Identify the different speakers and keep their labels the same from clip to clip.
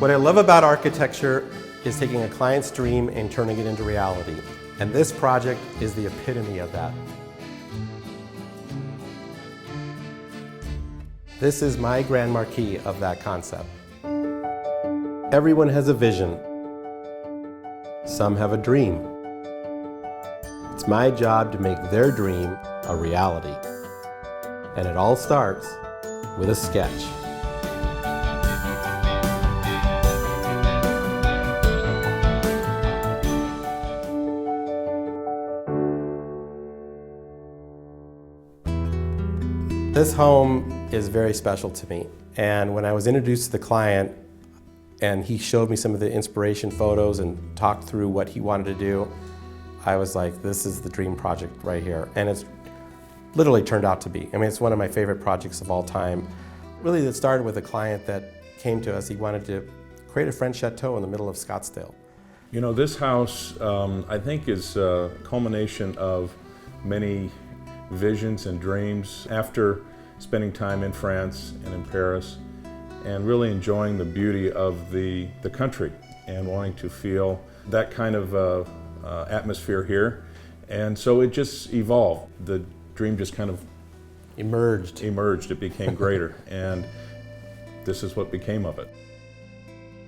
Speaker 1: What I love about architecture is taking a client's dream and turning it into reality. And this project is the epitome of that. This is my grand marquis of that concept. Everyone has a vision. Some have a dream. It's my job to make their dream a reality. And it all starts with a sketch. This home is very special to me, and when I was introduced to the client and he showed me some of the inspiration photos and talked through what he wanted to do, I was like, this is the dream project right here. And it's literally turned out to be. I mean, it's one of my favorite projects of all time. Really, it started with a client that came to us. He wanted to create a French Chateau in the middle of Scottsdale.
Speaker 2: You know, this house, I think, is a culmination of many visions and dreams after spending time in France and in Paris and really enjoying the beauty of the country and wanting to feel that kind of atmosphere here. And so it just evolved. The dream just kind of emerged. It became greater, and this is what became of it.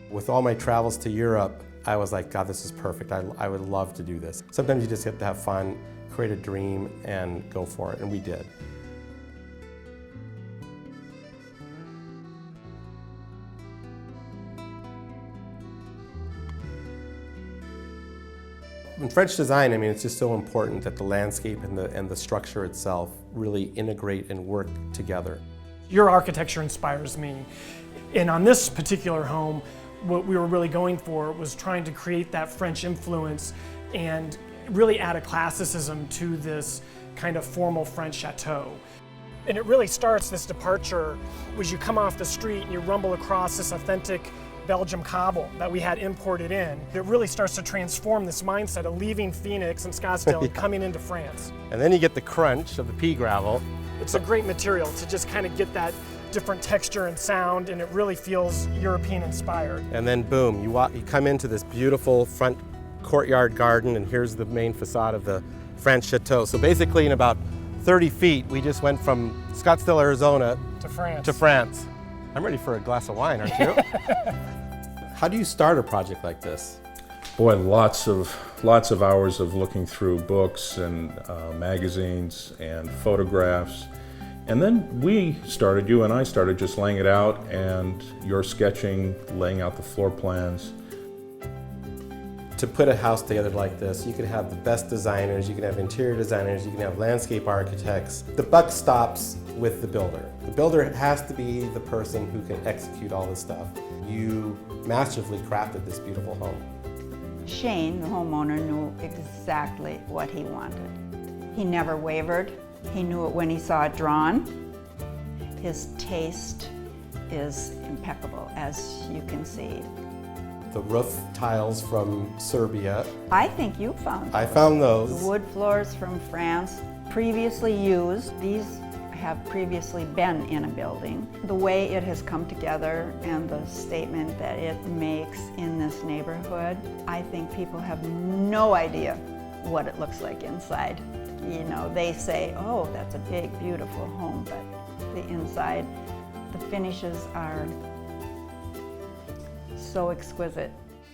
Speaker 1: With all my travels to Europe, I was like, God, this is perfect. I would love to do this. Sometimes you just have to have fun, create a dream, and go for it, and we did. In French design, I mean, it's just so important that the landscape and the structure itself really integrate and work together.
Speaker 3: Your architecture inspires me. And on this particular home, what we were really going for was trying to create that French influence and really add a classicism to this kind of formal French chateau. And it really starts, this departure, as you come off the street and you rumble across this authentic Belgium cobble that we had imported in. It really starts to transform this mindset of leaving Phoenix and Scottsdale and coming into France.
Speaker 1: And then you get the crunch of the pea gravel.
Speaker 3: It's a great material to just kind of get that different texture and sound, and it really feels European inspired.
Speaker 1: And then boom, you come into this beautiful front courtyard garden, and here's the main facade of the French Chateau. So basically in about 30 feet, we just went from Scottsdale, Arizona to France. I'm ready for a glass of wine, aren't you? How do you start a project like this?
Speaker 2: Boy, lots of hours of looking through books and magazines and photographs. And then you and I started just laying it out, and you're sketching, laying out the floor plans.
Speaker 1: To put a house together like this, you could have the best designers, you can have interior designers, you can have landscape architects. The buck stops with the builder. The builder has to be the person who can execute all this stuff. You masterfully crafted this beautiful home.
Speaker 4: Shane, the homeowner, knew exactly what he wanted. He never wavered. He knew it when he saw it drawn. His taste is impeccable, as you can see.
Speaker 1: The roof tiles from Serbia.
Speaker 4: I think you found those.
Speaker 1: I found those.
Speaker 4: The wood floors from France, previously used. These have previously been in a building. The way it has come together and the statement that it makes in this neighborhood, I think people have no idea what it looks like inside. You know, they say, oh, that's a big, beautiful home, but the inside, the finishes are so exquisite.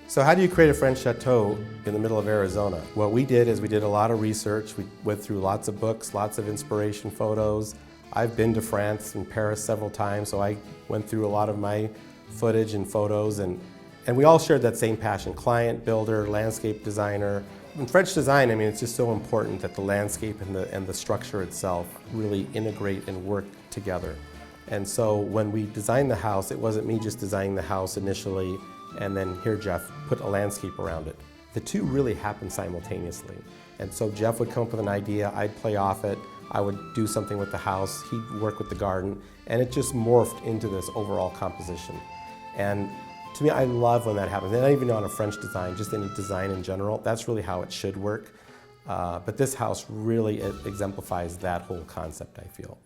Speaker 1: So how do you create a French Chateau in the middle of Arizona? What we did is we did a lot of research. We went through lots of books, lots of inspiration photos. I've been to France and Paris several times, so I went through a lot of my footage and photos, and we all shared that same passion: client, builder, landscape designer. In French design, I mean, it's just so important that the landscape and the structure itself really integrate and work together. And so when we designed the house, it wasn't me just designing the house initially and then, here, Jeff, put a landscape around it. The two really happened simultaneously. And so Jeff would come up with an idea, I'd play off it, I would do something with the house, he'd work with the garden, and it just morphed into this overall composition. And to me, I love when that happens, and not even on a French design, just any design in general. That's really how it should work. But this house really exemplifies that whole concept, I feel.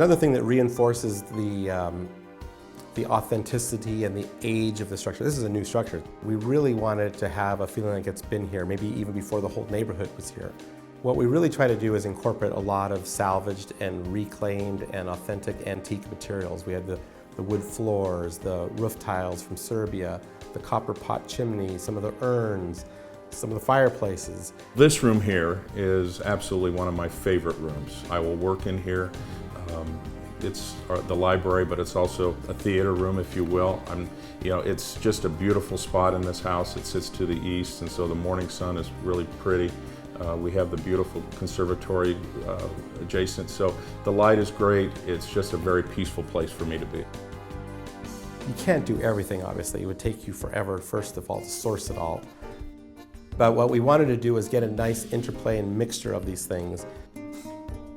Speaker 1: Another thing that reinforces the authenticity and the age of the structure. This is a new structure. We really wanted to have a feeling like it's been here, maybe even before the whole neighborhood was here. What we really try to do is incorporate a lot of salvaged and reclaimed and authentic antique materials. We had the wood floors, the roof tiles from Serbia, the copper pot chimney, some of the urns, some of the fireplaces.
Speaker 2: This room here is absolutely one of my favorite rooms. I will work in here. It's the library, but it's also a theater room, if you will. It's just a beautiful spot in this house. It sits to the east, and so the morning sun is really pretty. We have the beautiful conservatory adjacent, so the light is great. It's just a very peaceful place for me to be.
Speaker 1: You can't do everything, obviously. It would take you forever, first of all, to source it all. But what we wanted to do is get a nice interplay and mixture of these things,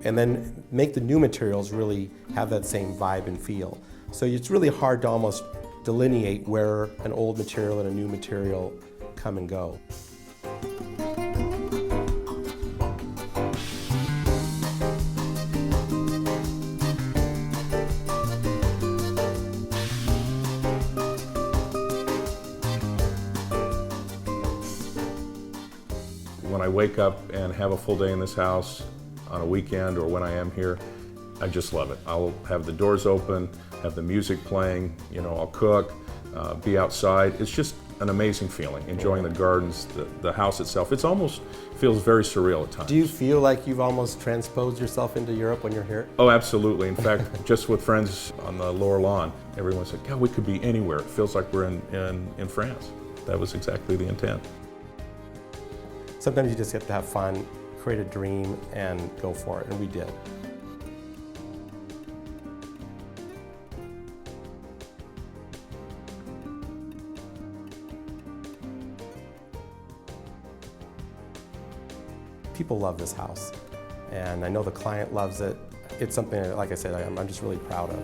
Speaker 1: and then make the new materials really have that same vibe and feel. So it's really hard to almost delineate where an old material and a new material come and go.
Speaker 2: When I wake up and have a full day in this house, on a weekend or when I am here, I just love it. I'll have the doors open, have the music playing, I'll cook, be outside. It's just an amazing feeling, enjoying the gardens, the house itself. It almost feels very surreal at times.
Speaker 1: Do you feel like you've almost transposed yourself into Europe when you're here?
Speaker 2: Oh, absolutely. In fact, just with friends on the lower lawn, everyone said, God, we could be anywhere. It feels like we're in France. That was exactly the intent.
Speaker 1: Sometimes you just get to have fun, create a dream, and go for it, and we did. People love this house, and I know the client loves it. It's something, like I said, I'm just really proud of.